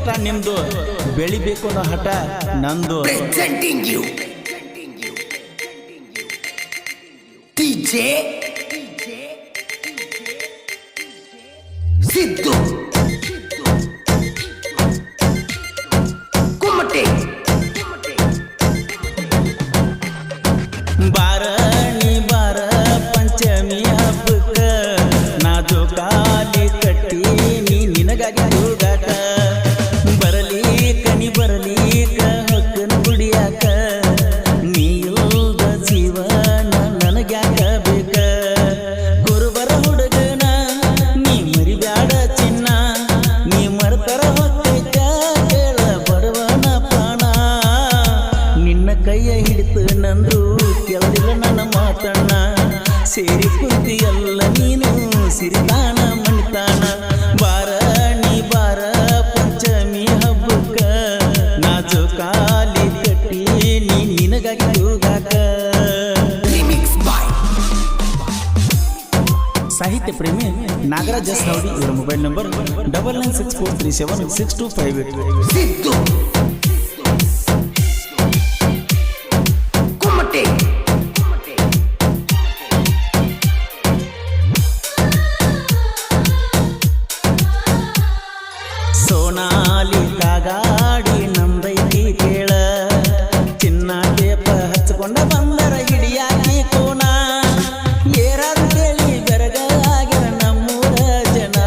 ಕಷ್ಟ ನಿಮ್ದು, ಬೆಳಿಬೇಕು ಅನ್ನೋ ಹಠ ನಂದು. Presenting you DJ Siddu Kumate ಬಾರ ನೀ ಬಾರ ಪಂಚಮಿ ಹಬ್ಬಕ್ಕ, ನಾ ಜೋಕಾಲಿ ಕಟ್ಟಿ ನೀ ನಿನಗಾಗಿ ಹೋಗಾಕ. ಬರಲೀಕ ನೀ ಬರಲೀಕ ಹೊಕ್ಕನ ಕುಡಿಯಾಕ, ನೀ ಇಲ್ದ ಜೀವನ ನನಗ್ಯಾಕ ಬೇಕ. ಗುರುಬರ ಹುಡುಗನ ನೀ ಮರಿಬ್ಯಾಡ ಚಿನ್ನ, ನೀ ಮರ್ತರ ಹೊಕ್ಕೈತ ಕೇಳ ಬಡವನ ಪ್ರಾಣ. ನಿನ್ನ ಕೈಯ ಹಿಡಿತು ನಂದು ಕೇಳಲಿಲ್ಲ ನನ್ನ ಮಾತಣ್ಣ, ಸೇರಿ ಕುಂತಿಯಲ್ಲ ನೀನು ಸಿರಿತಾನ ಮಣಿತಾನ. ಬಾರ ನೀ ಬಾರ ಪಂಚಮಿ ಹಬ್ಬಕ್ಕ, ನಾ ಜೋಕಾಲಿ ಕಟ್ಟಿ ನೀ ನಿನಗಾಗಿ ಹೋಗಾಕ. Remix by ಸಾಹಿತ್ಯ ಪ್ರೇಮಿ ನಾಗರಾಜ್ ಎಸ್ ನವಡಿ, ಇವರ mobile number 9964376258. Siddu Kumate Sonalika ಗಾಡಿ ನಂದೈತಿ ಕೇಳ, ಚಿನ್ನ ಟೇಪ ಹಚ್ಕೊಂಡ ಬಂದರ ಹಿಡಿಯಾಕಿ ಕೋನ. ಏರಾದು ಕೇಳಿ ಬೆರಗಾಗ್ಯಾರ ನಮ್ಮೂರ ಜನ,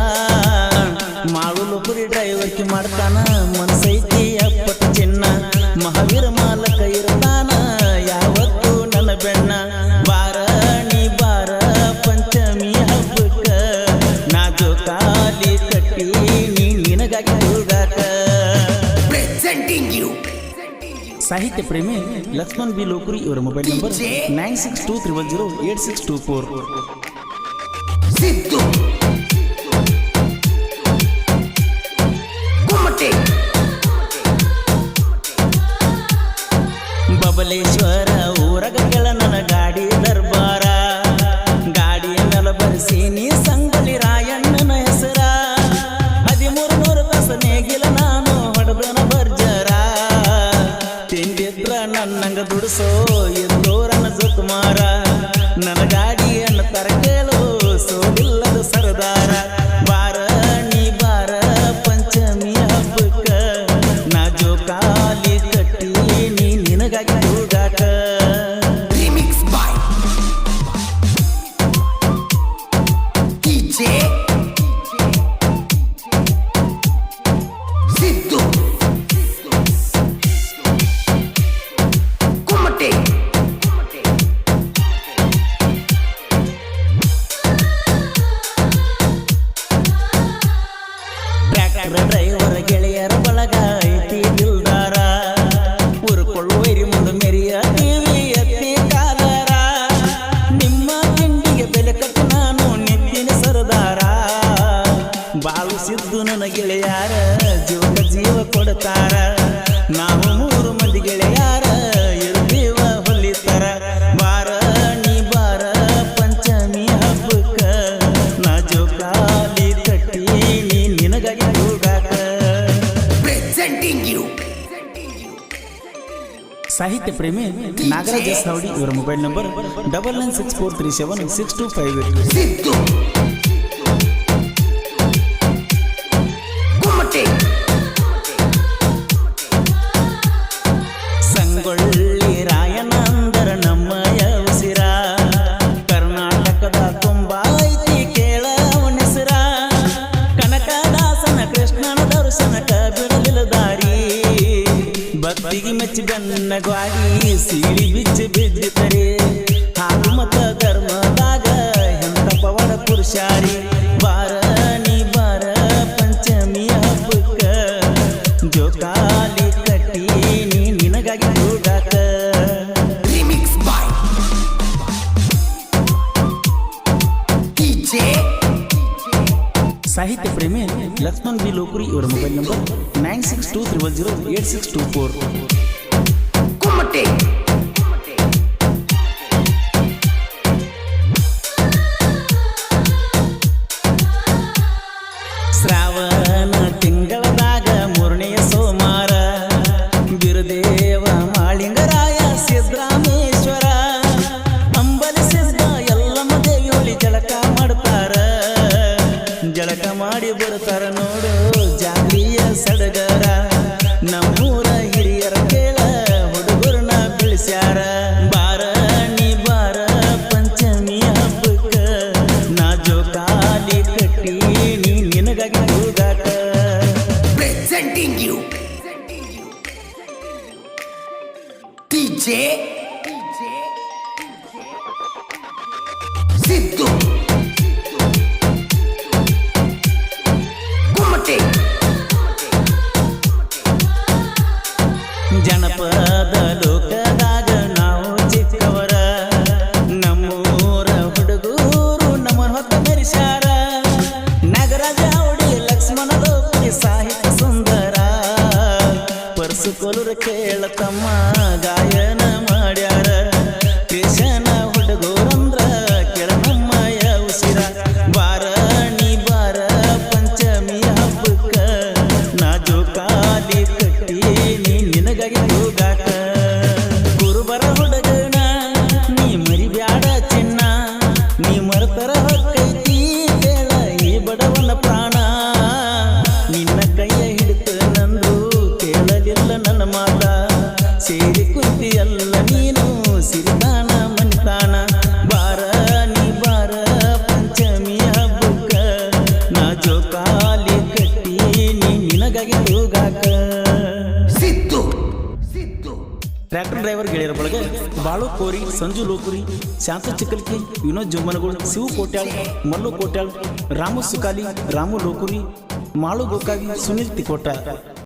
ಮಾಳುಲು ಪುರಿ ಡ್ರೈವರ್ಕಿ ಮಾಡ್ತಾನ ಮನಸೈತಿ ಅಪ್ಪಟ ಚಿನ್ನ. ಮಹಾವೀರ ಮಾಲಕ ಇರ್ತಾನ ಯಾವತ್ತು ನನ್ನ ಬೆನ್ನ. ಬಾರ ನೀ ಬಾರ ಪಂಚಮಿ ಹಬ್ಬಕ್ಕ, ನಾ ಜೋಕಾಲಿ ಕಟ್ಟಿ ನೀ ನಿನಗಾಗಿ ಹೋಗಾಕ. Presenting you ಸಾಹಿತ್ಯ ಪ್ರೇಮಿ ಲಕ್ಷ್ಮಣ್ ಬಿ ಲೋಕುರಿ, ಇವರ mobile number 9623108624. Siddu Kumate Babaleshwar ಊರಗ ಕೆಳ ನನ್ನ ಗಾಡಿ ದರ್ಬಾರ, ಗಾಡಿಯ ನೆಲ ಬರೆಸಿ ನೀ ಸಂಗೊಳ್ಳಿ ರಾಯಣ್ಣನ ಹೆಸರ. 1300 ತಾಸ ನೇಗಿಲ ನಾನು ಹೊಡೆದನ ಬರ್ಜರ, ತಿಂದಿದ್ರ ನನ್ನಂಗ ದುಡಿಸೋ ಎಂದೋರನ ಜೊಕುಮಾರ. ನನ್ನ ಗಾಡಿಯನ್ನು ತರಕೇಳು ಸೋಲಿಲ್ಲದ ಸರದಾರ. ಬಾರ ನೀ ಬಾರ ಪಂಚಮಿ ಹಬ್ಬಕ್ಕ, ನಾ ಜೋಕಾಲಿ ಕಟ್ಟಿ ನೀ ನಿನಗಾಗಿ ಹೋಗಾಕ. Remix by DJ Siddu Kumate tractor driver ಗೆಳೆಯರ ಬಳಗ ಐತಿ ದಿಲ್ದಾರ, ಉರ್ಕೊಳ್ಳುವರಿ ಮುಂದೆ ಮೆರಿಯ ಟಿವಿ ಎತ್ತಿ ಕಾದಾರ. ನಿಮ್ಮ ತಿಂಡಿಗೆ ಬೆಲೆ ಕಟ್ಟು ನಾನು ನೆತ್ತಿನ ಸರದಾರ. ಬಾಳು ಸಿದ್ದು ನನ್ನ ಗೆಳೆಯಾರ ಜೀವಕ ಜೀವ ಕೊಡ್ತಾರ. ನಾವು 3 ಮಂದಿ ಗೆಳೆಯಾರ ಇರ್ತೀವ ಹೊಲಿತಾರ. ಬಾರ ನೀ ಬಾರ ಪಂಚಮಿ ಹಬ್ಬಕ್ಕ, ನಾ ಜೋಕಾಲಿ ಕಟ್ಟಿ ನೀ ನಿನಗಾಗಿ ಹೋಗಾಕ. Presenting you ಸಾಹಿತ್ಯ ಪ್ರೇಮಿ ನಾಗರಾಜ್ ಎಸ್ ನವಡಿ, ಇವರ mobile number 9964376258. Siddu Kumate Sangolli Rayanna ಅಂದರ ನಮ್ಮಯ ಉಸಿರ, ಕರ್ನಾಟಕದ ತುಂಬಾ ಐತಿ ಕೇಳ ಅವನ ಹೆಸರ. ಕನಕದಾಸನ ಕೃಷ್ಣನ ದರ್ಶನಕ ಬಿಡಲಿಲ್ಲ ದಾರಿ, ಭಕ್ತಿಗೆ ಮೆಚ್ಚಿ ಗನ್ನ ಗ್ವಾಡಿ ಸೀಳಿ ಬಿಚ್ಚಿ ಬಿದ್ದಿತರೆ. ಹಾಲು ಮತ ಧರ್ಮದಾಗ ಎಂತ ಪವಾಡ ಪುರುಷಾರಿ. ಬಾರ ನೀ ಬಾರ ಪಂಚಮಿ ಹಬ್ಬಕ್ಕ, ಜೋಕಾಲಿ ಕಟ್ಟಿ ನೀ ನಿನಗಾಗಿ ಹೋಗಾಕ. Remix by DJ ಸಾಹಿತ್ಯ ಪ್ರೇಮಿ ಲಕ್ಷ್ಮಣ್ ಬಿ ಲೋಕುರಿ, ಇವರ ಮೊಬೈಲ್ ನಂಬರ್ 9623108624. Kumate ಶ್ರಾವಣ ತಿಂಗಳದಾಗ 3ನೇ presenting you DJ Siddu Kumate ಜನಪದ ಲೋಕದಾಗ ನಾವು ಚಿಕ್ಕವರ ನಮ್ಮೂರ ಹುಡುಗೂರು ನಮ್ಮ ಹೊತ್ತ ಮೆರಿಸ್ಯಾರ ನಗರಾಜ ಅವಡಿ ಲಕ್ಷ್ಮಣ ಲೋಕರಿ ಸಾಹಿತ್ಯ ಸುಂದರ ಪರ್ಸುಕೊಲುರ ಕೇಳತಮ್ಮ ಗಾಯನ ಮಾಡ್ಯಾರ ಕೃಷ್ಣ ಹುಡುಗೂರಂದ್ರ ಕೆಳನಮ್ಮಯ ಉಸಿರ ಬಾರ ನೀ ಬಾರ ಪಂಚಮಿ ಹಬ್ಬಕ್ಕ ನಾ ಜೋಕಾಲಿ ಕಟ್ಟಿ ನಿನಗಾಗಿ ಹೋಗಾಕ ಗುರುಬರ ಹುಡುಗನ ನೀ ಮರಿಬ್ಯಾಡ ಚಿನ್ನ ನೀ ಮರತರ ಹೊಕ್ಕೈತಿ ಕೇಳ ಈ ಬಡವನ ಪ್ರಾಣ ನಿನ್ನ ಕೈಯ ಹಿಡಿತ ನಂದು ಕೇಳಲಿಲ್ಲ ನನ್ನ ಮಾತ ಸೇರಿ ಕುಂತಿಯಲ್ಲ ನೀನು ಸಿರಿತಾನ ಮನಿತಾನ ಬಾರ ನೀ ಬಾರ ಪಂಚಮಿ ಹಬ್ಬಕ್ಕ ನಾ ಜೋಕಾಲಿ ಕಟ್ಟಿ ನಿನಗಾಗಿ ಹೋಗಾಕ Siddu ಟ್ರ್ಯಾಕ್ಟರ್ ಡ್ರೈವರ್ ಗೆಳೆಯರ ಬಳಗ ಬಾಳು ಕೋರಿ ಸಂಜು ಲೋಕುರಿ ಶಾಂತ ಚಿಕ್ಕಲ್ಕಿ ವಿನೋದ್ ಜುಮ್ಮನಗೋಳ್ ಶಿವು ಕೋಟ್ಯಾಳ್ ಮಲ್ಲು ಕೋಟ್ಯಾಳ್ ರಾಮು ಸುಕಾಲಿ ರಾಮು ಲೋಕುರಿ ಮಾಳು ಗೋಕಾವಿ ಸುನಿಲ್ ತಿಕೋಟ